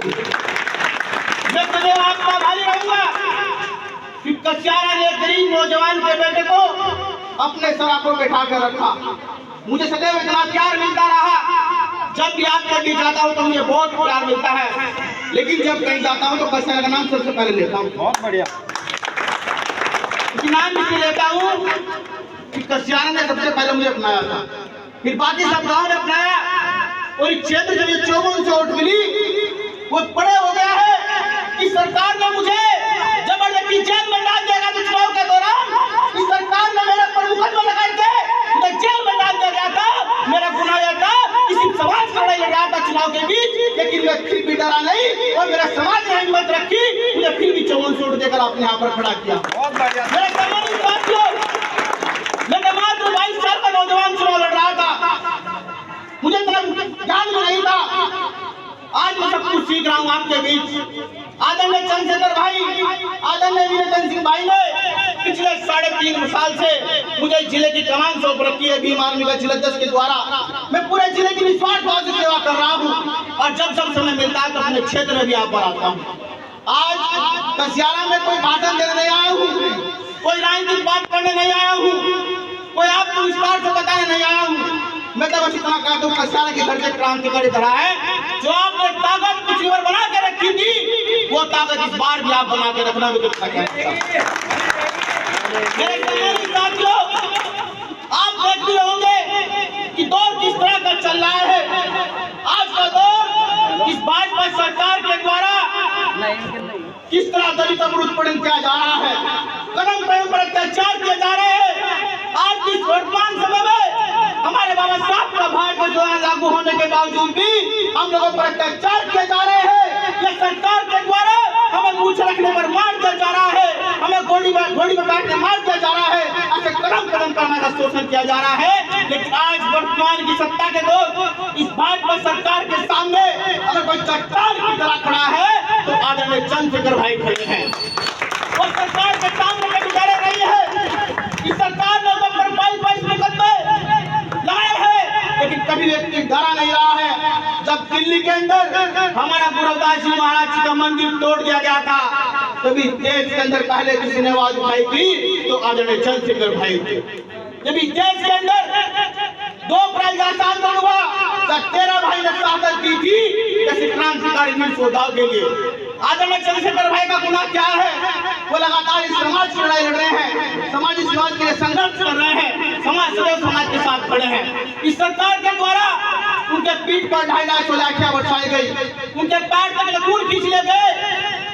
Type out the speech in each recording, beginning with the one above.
मैं सदैव आपका भाई रहूंगा कि कसियारा ने गरीब नौजवान के बेटे को अपने सरा को बैठा कर रखा। मुझे सदैव इतना प्यार मिलता रहा। जब भी आपके बीच जाता हूँ तो मुझे बहुत प्यार मिलता है, लेकिन जब कहीं जाता हूँ तो कसियारा का नाम सबसे पहले लेता हूँ। बहुत बढ़िया। नाम इसलिए लेता हूँ कि कसियारा ने सबसे पहले मुझे अपनाया था, फिर बाकी सब गांव ने अपनाया, और इस क्षेत्र जब ये 54 से वोट मिली वो बड़े हो गया है कि सरकार ने मुझे जबरदस्ती जेल में डाल दिया था। चुनाव के दौरान इस सरकार ने मेरे पर मुकदमा लगा के मुझे जेल में डाल दिया गया था। मेरा गुनाह यह था किसी समाज से लड़ाई लड़ रहा था चुनाव के बीच, लेकिन मैं फिर भी डरा नहीं और मेरा समाज ने हिम्मत रखी, मुझे फिर भी 54 वोट देकर आपने यहाँ पर खड़ा किया। बहुत बढ़िया। मेरे सम्मानित साथियों, मैं मात्र 22 साल का नौजवान चुनाव लड़ रहा था, मुझे इतना ज्ञान में नहीं था। आज मैं सब कुछ सीख रहा हूँ आपके बीच। आदरणीय चंद्रशेखर भाई, आदरणीय वीरेंद्र सिंह भाई ने पिछले 3.5 साल से मुझे जिले की कमान सौंप रखी है भीम आर्मी का जिलाध्यक्ष के द्वारा। मैं पूरे जिले की निस्वार्थ भाव से सेवा कर रहा हूँ और जब सब समय मिलता है तो अपने क्षेत्र में भी यहाँ पर आता हूँ। आज कसियारा में कोई भाषण देने नहीं आया हूँ, कोई राजनीतिक बात करने नहीं आया हूँ, कोई आपको विस्तार से बताने नहीं आया हूँ। मैं तो बस इतना कहता हूँ कसियारा की धरती क्रांतिकारी धरा है। जो आपने ताकत पिछली बार बना के रखी थी वो ताकत इस बार भी आप बना के रखना भी कुछ मेरे साथियों, आप देखते होंगे कि दौर किस तरह का चल रहा है। आज का दौर इस भाजपा सरकार के द्वारा किस तरह दलितों पर उत्पीड़न किया जा रहा है, कदम कदम पर अत्याचार किए जा रहे हैं। आज इस वर्तमान समय में हमारे बाबा साहब का भारत जो है लागू होने के बावजूद भी हम लोगों पर अत्याचार किए जा रहे हैं। ये सरकार के द्वारा हमें मूछ रखने पर मार दिया जा रहा है, हमें घोड़ी पर बैठने मार दिया जा रहा है, ऐसे कदम कदम पर हमारा शोषण किया जा रहा है। लेकिन आज वर्तमान की सत्ता के लोग इस भाजपा सरकार के सामने अगर कोई चट्टान की तरह खड़ा है तो आदरणीय चंद्रशेखर भाई खड़े हैं। और सरकार के सामने कभी डरे नहीं है। इस सरकार ने तो 22 मुकदमे लाए हैं, लेकिन कभी व्यक्ति डरा नहीं रहा है। जब दिल्ली के अंदर हमारा गुरुदास जी महाराज जी का मंदिर तोड़ दिया गया था, तभी देश के अंदर पहले किसी ने आवाज उठाई थी तो आदरणीय चंद्रशेखर भाई थे। जब इस देश के अंदर 2 अप्रैल का आंदोलन हुआ तब 13 भाई ने शहादत दी थी जैसे क्रांतिकारी वीर शोधाव के लिए। आदरणीय चंद्रशेखर भाई का गुनाह क्या है? वो लगातार इस समाज की लड़ाई लड़ रहे हैं, समाज के लिए संघर्ष कर रहे हैं, समाज के साथ खड़े हैं। इस सरकार के द्वारा उनके पीठ पर 2.5 लाठियां बरसाई गई, उनके पैर तक खून खींच ले गए,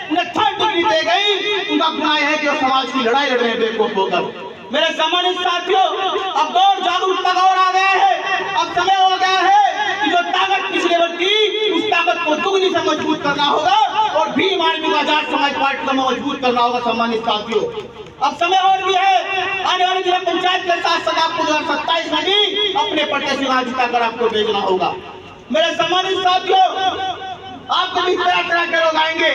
उन्हें 3rd डिग्री दे गई। उनका गुनाह है कि वो समाज की लड़ाई लड़ रहे हैं बेवकूफ होकर। मेरे सम्मानित साथियों, अब दौर जागरूकता का और आ गया है। अब समय हो गया है कि जो ताकत पिछले वर्ष थी उस ताकत को दुगनी से मजबूत करना होगा और भीम आर्मी का आजाद समाज पार्टी को मजबूत करना होगा। सम्मानित साथियों, अब समय और भी है। आने वाली जिला पंचायत के साथ आपको 2027 में भी अपने प्रत्याशी जिता कर आपको भेजना होगा। मेरे सम्मानित साथियों, आपको भी तरह तरह के लोग आएंगे।